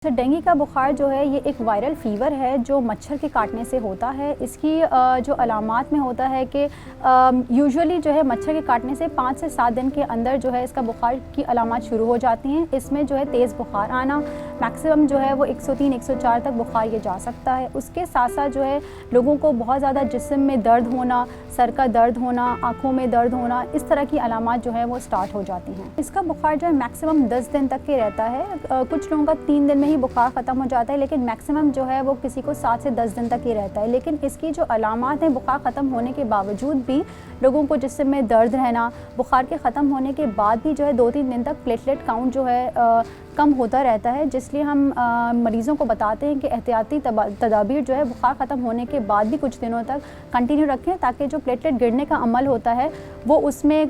तो डेंगू का बुखार जो है ये एक वायरल फ़ीवर है जो मच्छर के काटने से होता है। इसकी जो अलामात में होता है कि यूजुअली जो है मच्छर के काटने से 5 से 7 दिन के अंदर जो है इसका बुखार की अलामात शुरू हो जाती हैं। इसमें जो है तेज़ बुखार आना, मैक्सिमम जो है वो 103-104 तक बुखार ये जा सकता है। उसके साथ साथ जो है लोगों को बहुत ज़्यादा जिस्म में दर्द होना, सर का दर्द होना, आँखों में दर्द होना, इस तरह की अलामात जो है वो स्टार्ट हो जाती हैं। इसका बुखार जो है मैक्सिमम 10 दिन तक के रहता है। कुछ लोगों का 3 दिन में ही बुखार ख़त्म हो जाता है, लेकिन मैक्सिमम जो है वो किसी को 7 से 10 दिन तक ही रहता है। लेकिन इसकी जो अलामात हैं, बुखार ख़त्म होने के बावजूद भी लोगों को जिस्म में दर्द रहना, बुखार के ख़त्म होने के बाद भी जो है 2-3 दिन तक प्लेटलेट काउंट जो है कम होता रहता है, जिसलिए हम मरीज़ों को बताते हैं कि एहतियाती तदाबीर जो है बुखार ख़त्म होने के बाद भी कुछ दिनों तक कंटिन्यू रखें, ताकि जो प्लेटलेट गिरने का अमल होता है वो उसमें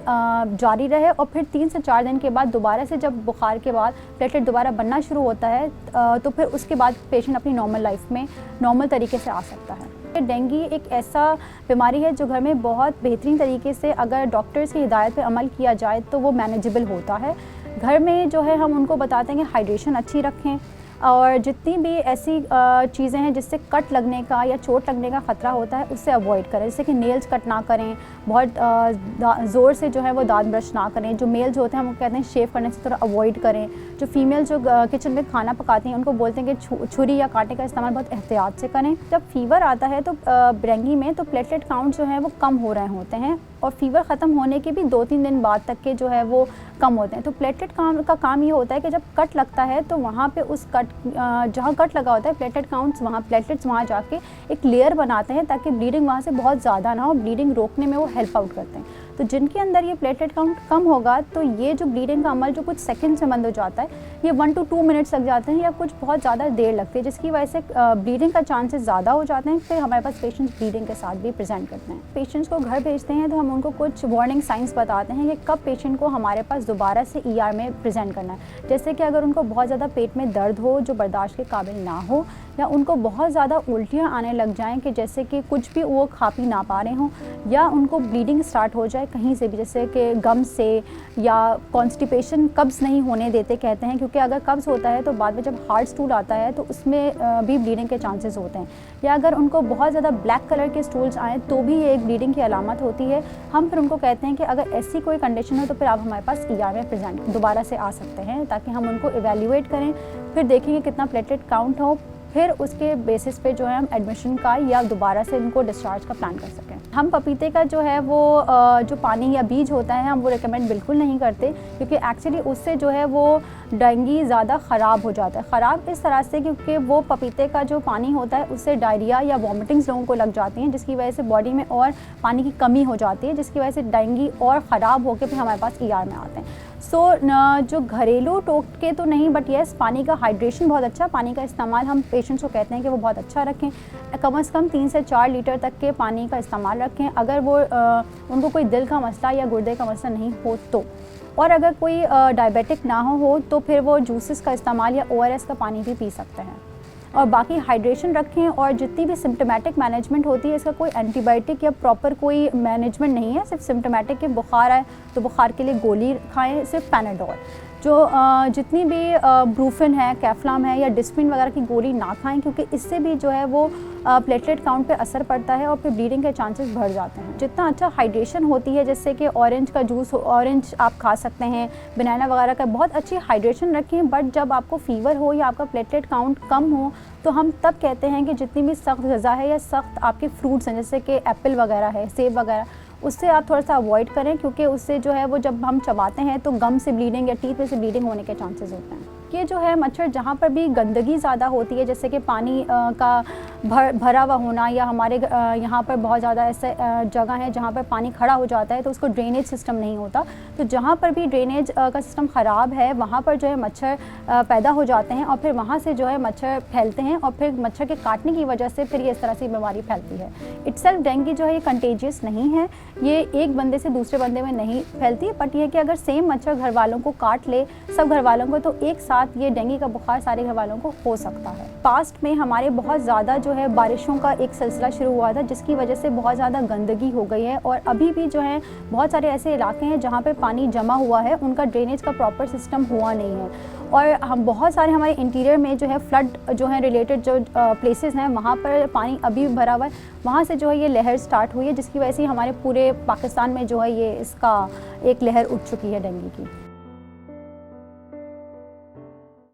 जारी रहे। और फिर 3 से 4 दिन के बाद दोबारा से जब बुखार के बाद प्लेटलेट दोबारा बनना शुरू होता है तो फिर उसके बाद पेशेंट अपनी नॉर्मल लाइफ में नॉर्मल तरीके से आ सकता है। डेंगू एक ऐसा बीमारी है जो घर में बहुत बेहतरीन तरीके से अगर डॉक्टर्स की हिदायत पे अमल किया जाए तो वो मैनेजेबल होता है। घर में जो है हम उनको बताते हैं कि हाइड्रेशन अच्छी रखें, और जितनी भी ऐसी चीज़ें हैं जिससे कट लगने का या चोट लगने का ख़तरा होता है उससे अवॉइड करें। जैसे कि नेल्स कट ना करें, बहुत ज़ोर से जो है वो दांत ब्रश ना करें। जो मेल्स होते हैं हम कहते हैं शेव करने से थोड़ा अवॉइड करें। जो फीमेल जो किचन में खाना पकाती हैं उनको बोलते हैं कि छुरी या कांटे का इस्तेमाल बहुत एहतियात से करें। जब फीवर आता है तो डेंगू में तो प्लेटलेट काउंट जो है वो कम हो रहे होते हैं, और फीवर ख़त्म होने के भी 2-3 दिन बाद तक के जो है वो कम होते हैं। तो प्लेटलेट का काम ये होता है कि जब कट लगता है तो वहाँ पे उस कट जहाँ कट लगा होता है प्लेटलेट्स वहाँ जाके एक लेयर बनाते हैं ताकि ब्लीडिंग वहाँ से बहुत ज़्यादा ना हो। ब्लीडिंग रोकने में वो हेल्प आउट करते हैं। तो जिनके अंदर ये प्लेटलेट काउंट कम होगा तो ये जो ब्लीडिंग का अमल जो कुछ सेकंड में बंद हो जाता है, ये 1 to 2 मिनट्स लग जाते हैं या कुछ बहुत ज़्यादा देर लगती है, जिसकी वजह से ब्लीडिंग का चांसेस ज़्यादा हो जाते हैं। फिर हमारे पास पेशेंट्स ब्लीडिंग के साथ भी प्रेजेंट करते हैं। पेशेंट्स को घर भेजते हैं तो हम उनको कुछ वार्निंग साइंस बताते हैं कि कब पेशेंट को हमारे पास दोबारा से ER में प्रेजेंट करना है। जैसे कि अगर उनको बहुत ज़्यादा पेट में दर्द हो जो बर्दाश्त के काबिल ना हो, या उनको बहुत ज़्यादा उल्टियाँ आने लग जाएँ कि जैसे कि कुछ भी वो खा पी ना पा रहे हों, या उनको ब्लीडिंग स्टार्ट हो जाए कहीं से भी, जैसे कि गम से, या कॉन्स्टिपेशन, कब्ज़ नहीं होने देते कहते हैं, क्योंकि अगर कब्ज़ होता है तो बाद में जब हार्ड स्टूल आता है तो उसमें भी ब्लीडिंग के चांसेस होते हैं। या अगर उनको बहुत ज़्यादा ब्लैक कलर के स्टूल्स आएँ तो भी ये एक ब्लीडिंग की अलामत होती है। हम फिर उनको कहते हैं कि अगर ऐसी कोई कंडीशन हो तो फिर आप हमारे पास ER में प्रेजेंट दोबारा से आ सकते हैं, ताकि हम उनको इवेल्युएट करें, फिर देखेंगे कितना प्लेटलेट काउंट हो, फिर उसके बेसिस पे जो है हम एडमिशन का या दोबारा से उनको डिस्चार्ज का प्लान कर सकें। हम पपीते का जो है वो जो पानी या बीज होता है हम वो रिकमेंड बिल्कुल नहीं करते, क्योंकि एक्चुअली उससे जो है वो डेंगू ज़्यादा ख़राब हो जाता है। ख़राब इस तरह से क्योंकि वो पपीते का जो पानी होता है उससे डायरिया या वॉमिटिंग्स लोगों को लग जाती हैं, जिसकी वजह से बॉडी में और पानी की कमी हो जाती है, जिसकी वजह से डेंगू और ख़राब होकर फिर हमारे पास ER में आते हैं। जो घरेलू टोटके तो नहीं, बट येस पानी का हाइड्रेशन बहुत अच्छा, पानी का इस्तेमाल हम पेशेंट्स को कहते हैं कि वो बहुत अच्छा रखें। कम से कम 3 से 4 लीटर तक के पानी का इस्तेमाल रखें अगर वो उनको कोई दिल का मसला या गुर्दे का मसला नहीं हो तो। और अगर कोई डायबिटिक ना हो तो फिर वो जूसेस का इस्तेमाल या ORS का पानी भी पी सकते हैं। और बाकी हाइड्रेशन रखें, और जितनी भी सिम्टोमेटिक मैनेजमेंट होती है इसका कोई एंटीबायोटिक या प्रॉपर कोई मैनेजमेंट नहीं है। सिर्फ सिम्टोमेटिक के बुखार आए तो बुखार के लिए गोली खाएं, सिर्फ पैनाडोल। जो जितनी भी ब्रूफिन है, कैफ्लाम है या डिस्पिन वगैरह की गोली ना खाएं, क्योंकि इससे भी जो है वो प्लेटलेट काउंट पे असर पड़ता है और फिर ब्लीडिंग के चांसेस बढ़ जाते हैं। जितना अच्छा हाइड्रेशन होती है, जैसे कि ऑरेंज का जूस, ऑरेंज आप खा सकते हैं, बनाना वगैरह का, बहुत अच्छी हाइड्रेशन रखें। बट जब आपको फ़ीवर हो या आपका प्लेटलेट काउंट कम हो तो हम तब कहते हैं कि जितनी भी सख्त ग़िज़ा है या सख्त आपके फ्रूट्स हैं, जैसे कि एप्पल वगैरह है, सेब वगैरह, उससे आप थोड़ा सा अवॉइड करें, क्योंकि उससे जो है वो जब हम चबाते हैं तो गम से ब्लीडिंग या टीथ में से ब्लीडिंग होने के चांसेस होते हैं। ये जो है मच्छर जहाँ पर भी गंदगी ज़्यादा होती है, जैसे कि पानी का भरा हुआ होना, या हमारे यहाँ पर बहुत ज़्यादा ऐसे जगह है जहाँ पर पानी खड़ा हो जाता है तो उसको ड्रेनेज सिस्टम नहीं होता, तो जहाँ पर भी ड्रेनेज का सिस्टम ख़राब है वहाँ पर जो है मच्छर पैदा हो जाते हैं, और फिर वहाँ से जो है मच्छर फैलते हैं, और फिर मच्छर के काटने की वजह से फिर ये इस तरह से बीमारी फैलती है। इटसेल्फ डेंगू जो है ये कंटेजियस नहीं है, ये एक बंदे से दूसरे बंदे में नहीं फैलती, बट ये कि अगर सेम मच्छर घर वालों को काट ले, सब घर वालों को, तो एक साथ साथ ये डेंगू का बुखार सारे घर वालों को हो सकता है। पास्ट में हमारे बहुत ज़्यादा जो है बारिशों का एक सिलसिला शुरू हुआ था, जिसकी वजह से बहुत ज़्यादा गंदगी हो गई है और अभी भी जो है बहुत सारे ऐसे इलाके हैं जहाँ पे पानी जमा हुआ है, उनका ड्रेनेज का प्रॉपर सिस्टम हुआ नहीं है। और हम बहुत सारे हमारे इंटीरियर में जो है फ्लड जो है रिलेटेड जो प्लेसेस हैं वहाँ पर पानी अभी भी भरा हुआ है, वहाँ से जो है ये लहर स्टार्ट हुई है, जिसकी वजह से हमारे पूरे पाकिस्तान में जो है ये इसका एक लहर उठ चुकी है डेंगू की।